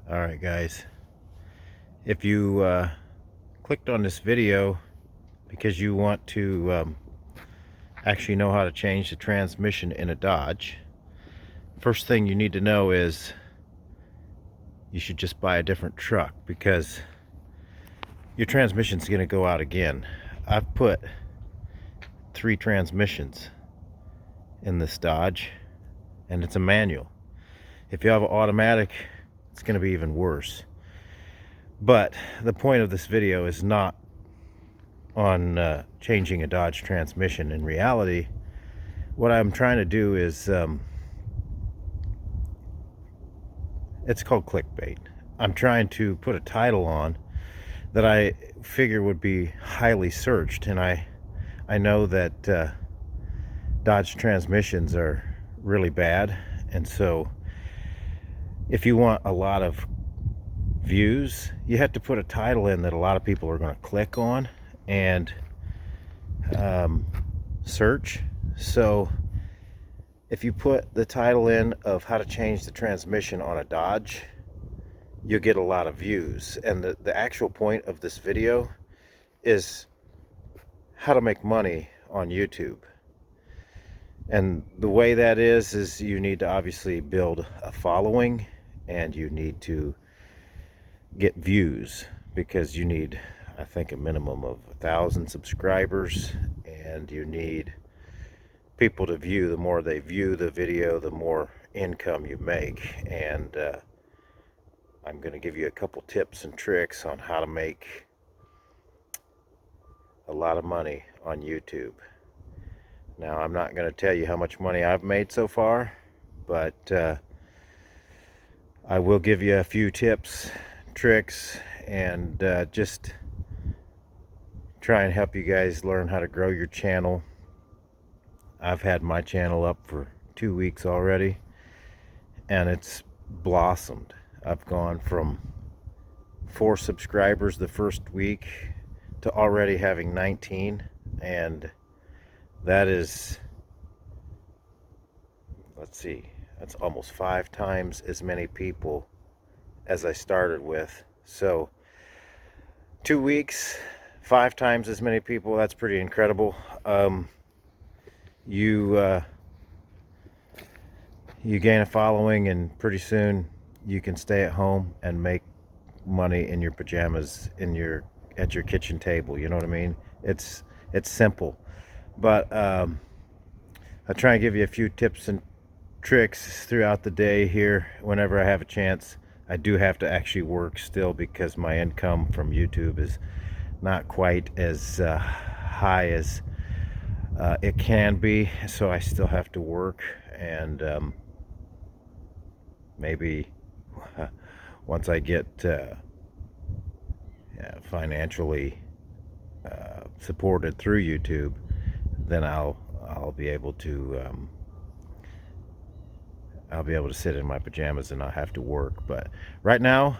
Alright guys, if you clicked on this video because you want to actually know how to change the transmission in a Dodge, first thing you need to know is you should just buy a different truck, because your transmission's going to go out again. I've put 3 transmissions in this Dodge, and it's a manual. If you have an automatic, it's going to be even worse. But the point of this video is not on changing a Dodge transmission. In reality, what I'm trying to do is it's called clickbait. I'm trying to put a title on that I figure would be highly searched, and I know that Dodge transmissions are really bad, and so if you want a lot of views, you have to put a title in that a lot of people are going to click on and search. So if you put the title in of how to change the transmission on a Dodge, you'll get a lot of views. And the actual point of this video is how to make money on YouTube. And the way that is you need to obviously build a following, and you need to get views, because you need, I think, a minimum of 1,000 subscribers, and you need people to view. The more they view the video, the more income you make. And I'm going to give you a couple tips and tricks on how to make a lot of money on YouTube. Now, I'm not going to tell you how much money I've made so far, but I will give you a few tips, tricks, and just try and help you guys learn how to grow your channel. I've had my channel up for 2 weeks already, and it's blossomed. I've gone from 4 subscribers the first week to already having 19, and that is, let's see, that's almost 5 times as many people as I started with. So 2 weeks, 5 times as many people. That's pretty incredible. You gain a following, and pretty soon you can stay at home and make money in your pajamas, at your kitchen table. You know what I mean? It's simple. But I'll try and give you a few tips and tricks throughout the day here whenever I have a chance. I do have to actually work still, because my income from YouTube is not quite as high as it can be, so I still have to work. And maybe once I get financially supported through YouTube, then I'll be able to sit in my pajamas and not have to work. But right now,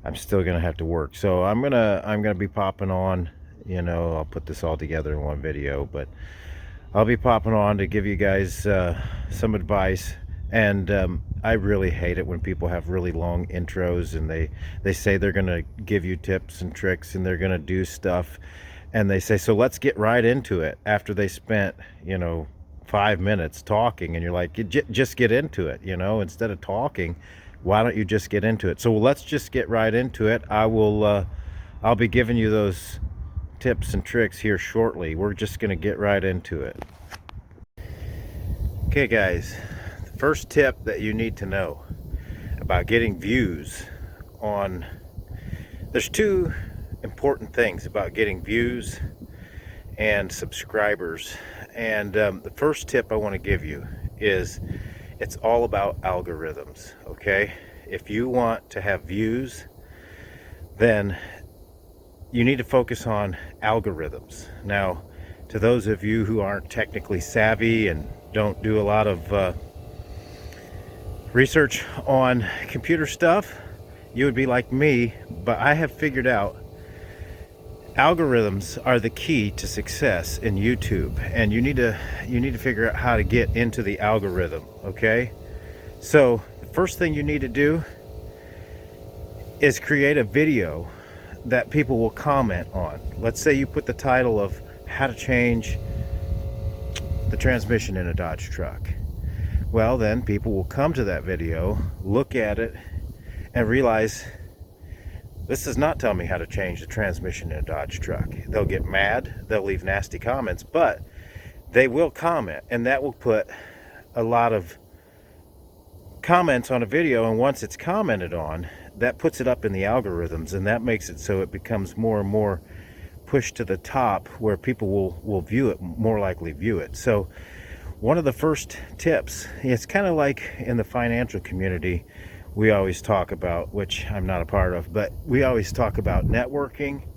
I'm still gonna have to work. So I'm gonna be popping on. I'll put this all together in one video, but I'll be popping on to give you guys some advice. And I really hate it when people have really long intros, and they say they're gonna give you tips and tricks, and they're gonna do stuff, and they say, so let's get right into it, after they spent 5 minutes talking. And you're like, just get into it. Instead of talking, why don't you just get into it? So let's just get right into it. I'll be giving you those tips and tricks here shortly. We're just gonna get right into it. Okay guys, the first tip that you need to know about getting views on, there's 2 important things about getting views and subscribers. And the first tip I want to give you is, it's all about algorithms. Okay, if you want to have views, then you need to focus on algorithms. Now, to those of you who aren't technically savvy and don't do a lot of research on computer stuff, you would be like me. But I have figured out algorithms are the key to success in YouTube, and you need to figure out how to get into the algorithm. Okay, so the first thing you need to do is create a video that people will comment on. Let's say you put the title of how to change the transmission in a Dodge truck. Well, then people will come to that video, look at it, and realize this does not tell me how to change the transmission in a Dodge truck. They'll get mad, they'll leave nasty comments, but they will comment, and that will put a lot of comments on a video, and once it's commented on, that puts it up in the algorithms, and that makes it so it becomes more and more pushed to the top where people will view it, more likely view it. So one of the first tips, it's kind of like in the financial community, we always talk about, which I'm not a part of, but we always talk about networking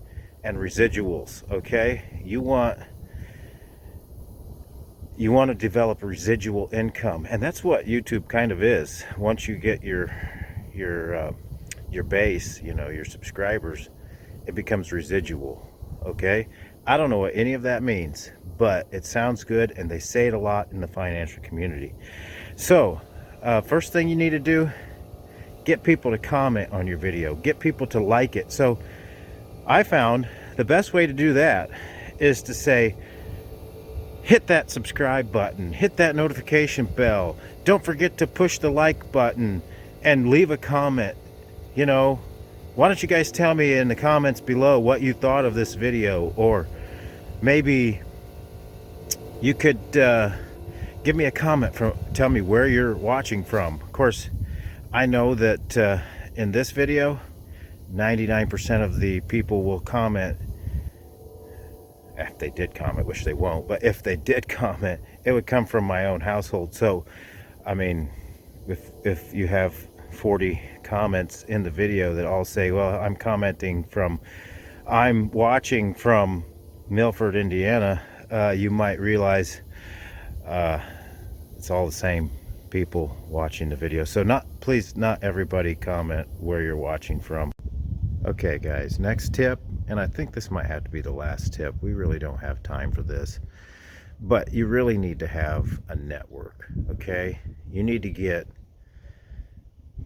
and residuals. Okay, you want to develop a residual income, and that's what YouTube kind of is. Once you get your base, your subscribers, it becomes residual. Okay, I don't know what any of that means, but it sounds good, and they say it a lot in the financial community. So first thing you need to do, get people to comment on your video, get people to like it. So I found the best way to do that is to say, hit that subscribe button, hit that notification bell, don't forget to push the like button, and leave a comment. Why don't you guys tell me in the comments below what you thought of this video, or maybe you could give me a comment, tell me where you're watching from. Of course, I know that in this video 99% of the people will comment. If they did comment, which they won't, but if they did comment, it would come from my own household. So I mean, if you have 40 comments in the video that all say, well, I'm watching from Milford, Indiana, you might realize it's all the same people watching the video. So please, not everybody comment where you're watching from. Okay guys, next tip, and I think this might have to be the last tip. We really don't have time for this, but you really need to have a network. Okay, you need to get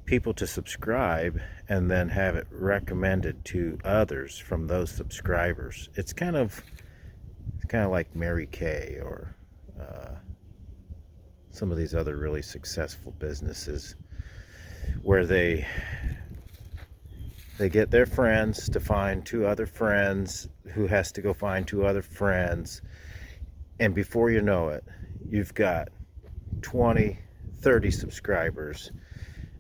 people to subscribe and then have it recommended to others from those subscribers. It's kind of like Mary Kay or some of these other really successful businesses where they get their friends to find two other friends who has to go find two other friends, and before you know it, you've got 20, 30 subscribers,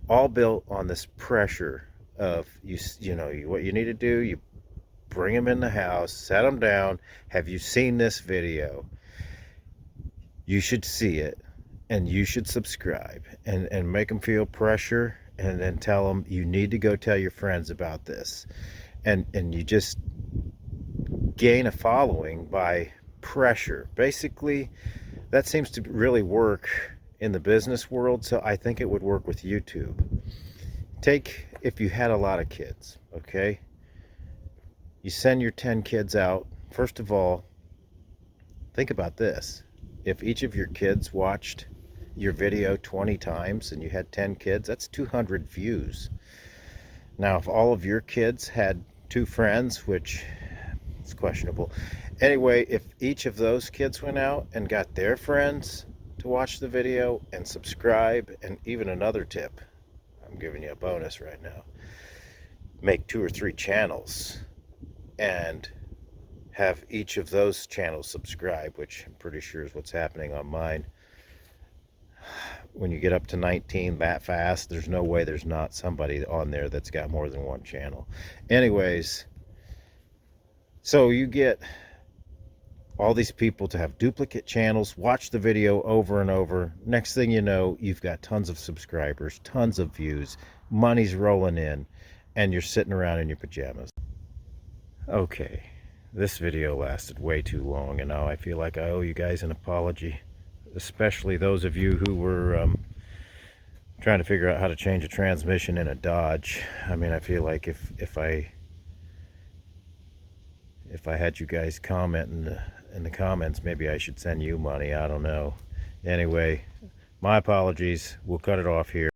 all built on this pressure of what you need to do. You bring them in the house, set them down. Have you seen this video? You should see it, and you should subscribe, and make them feel pressure, and then tell them you need to go tell your friends about this, and you just gain a following by pressure. Basically, that seems to really work in the business world, so I think it would work with YouTube. If you had a lot of kids, okay, you send your 10 kids out. First of all, think about this. If each of your kids watched your video 20 times and you had 10 kids, that's 200 views. Now, if all of your kids had 2 friends, which is questionable. Anyway, if each of those kids went out and got their friends to watch the video and subscribe, and even another tip, I'm giving you a bonus right now, make 2 or 3 channels and have each of those channels subscribe, which I'm pretty sure is what's happening on mine. When you get up to 19 that fast, there's no way there's not somebody on there that's got more than 1 channel. Anyways, so you get all these people to have duplicate channels, watch the video over and over. Next thing you know, you've got tons of subscribers, tons of views, money's rolling in, and you're sitting around in your pajamas. Okay, this video lasted way too long, and now I feel like I owe you guys an apology, especially those of you who were trying to figure out how to change a transmission in a Dodge. I mean, I feel like if I had you guys comment in the comments, maybe I should send you money. I don't know. Anyway, my apologies. We'll cut it off here.